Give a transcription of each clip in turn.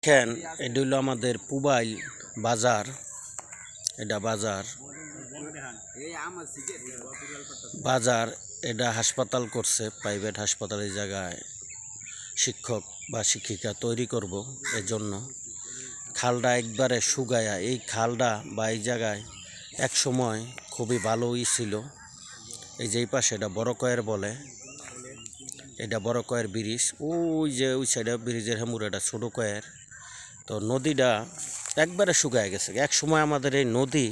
দেখেন এটা হলো আমাদের পুবাইল বাজার। এটা বাজার বাজার এটা হাসপাতাল করছে, প্রাইভেট হাসপাতাল। এই জায়গায় শিক্ষক বা শিক্ষিকা তৈরি করব, এজন্য খালটা একবারে শুকায়া, এই খালটা বা এই জায়গায় এক সময় খুবই ভালোই ছিল। এই যে এই পাশে এটা বড় কয়ের বলে, এটা বড় কয়ের ব্রিজ। ওই যে ওই সাইডে ব্রিজের হেমুর এটা ছোটো কয়ের। তো নদীটা একবারে শুকায় গেছে। এক সময় আমাদের এই নদী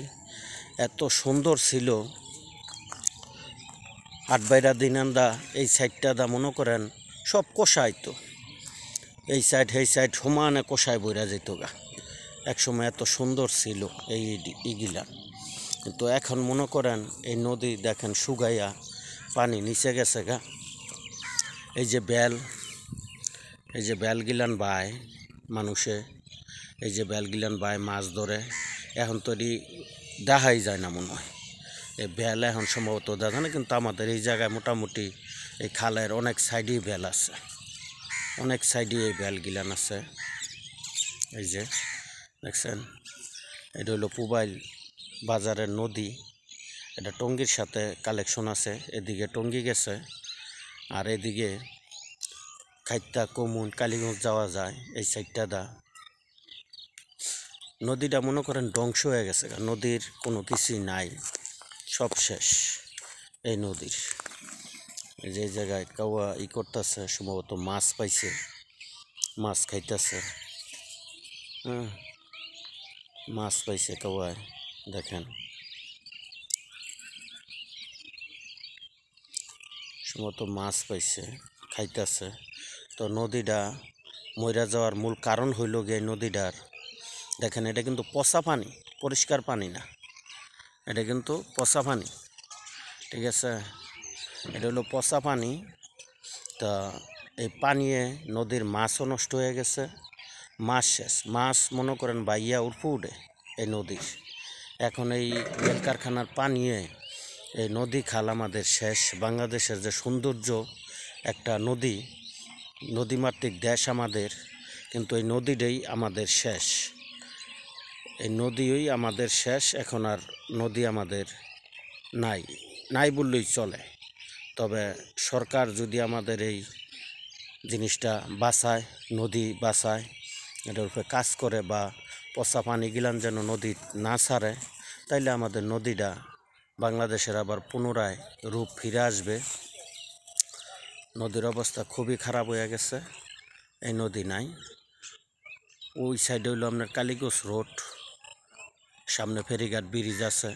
এত সুন্দর ছিল। আটবাইরা দিনান্দা এই সাইডটা দা মনে করেন সব কষাইতো, এই সাইড এই সাইড সমানে কষায় বইরা যেত গা। এক সময় এত সুন্দর ছিল এই ইগিলা। কিন্তু এখন মনে করেন এই নদী দেখেন শুকাইয়া পানি নিচে গেছে গা। এই যে বেলগিলান বায় মানুষে, এই যে বেলগিলান বায় মাছ ধরে, এখন তো দেখাই যায় না মনে হয়। এই বেল এখন সম্ভবত দেখা না, কিন্তু আমাদের এই জায়গায় মোটামুটি এই খালের অনেক সাইডেই বেল আছে, অনেক সাইডে এই বেলগিলান আছে। এই যে দেখছেন, এটা হলো পুবাইল বাজারের নদী। এটা টঙ্গীর সাথে কালেকশন আছে, এদিকে টঙ্গী গেছে আর এদিকে খাইতা কমুন কালীগঞ্জ যাওয়া যায়। এই সাইডটা দা নদীটা মনে করেন ধ্বংস হয়ে গেছে, নদীর কোনো কিছুই নাই, সব শেষ এই নদীর। এই যে জায়গায় কাওয়া করতেছে, সম্ভবত মাছ পাইছে, মাছ খাইতেছে। মাছ পাইছে কাওয়ায়, দেখেন সম্ভবত মাছ পাইছে, খাইতেছে। তো নদীটা মইরা যাওয়ার মূল কারণ হইল গিয়ে নদীটার, দেখেন এটা কিন্তু পচা পানি, পরিষ্কার পানি না, এটা কিন্তু পচা পানি, ঠিক আছে? এটা হলো পচা পানি। তা এই পানিয়ে নদীর মাছও নষ্ট হয়ে গেছে, মাছ শেষ, মাছ মনে করেন বাইয়া উঠে উঠে এই নদীর। এখন এই রেল কারখানার পানিয়ে এই নদী খাল আমাদের শেষ। বাংলাদেশের যে সৌন্দর্য একটা নদী, নদীমাতৃক দেশ আমাদের, কিন্তু এই নদীটাই আমাদের শেষ, এই নদীই আমাদের শেষ। এখন আর নদী আমাদের নাই, নাই বললেই চলে। তবে সরকার যদি আমাদের এই জিনিসটা বাঁচায়, নদী বাঁচায়, এটার উপরে কাজ করে বা পচা পানি গিলান যেন নদী না ছাড়ে, তাইলে আমাদের নদীটা বাংলাদেশের আবার পুনরায় রূপ ফিরে আসবে। নদীর অবস্থা খুবই খারাপ হয়ে গেছে, এই নদী নাই। ওই সাইডে হইলো আপনার কালীগঞ্জ রোড, সামনে ফেরিঘাট ব্রিজ আছে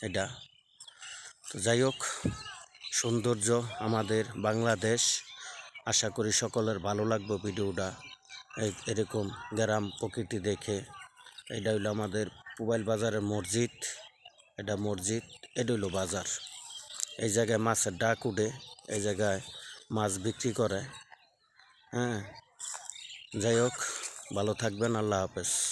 এটা। তো যাই হোক, সৌন্দর্য আমাদের বাংলাদেশ। আশা করি সকলের ভালো লাগবে ভিডিওটা, এরকম গ্রাম প্রকৃতি দেখে। এটা হইলো আমাদের পুবাইল বাজারের মসজিদ, এটা মসজিদ, এটা হইলো বাজার। এই জায়গায় মাছের ডাক উঠে, এই জায়গায় মাছ বিক্রি করে। যাই হোক, ভালো থাকবেন, আল্লাহ হাফেজ।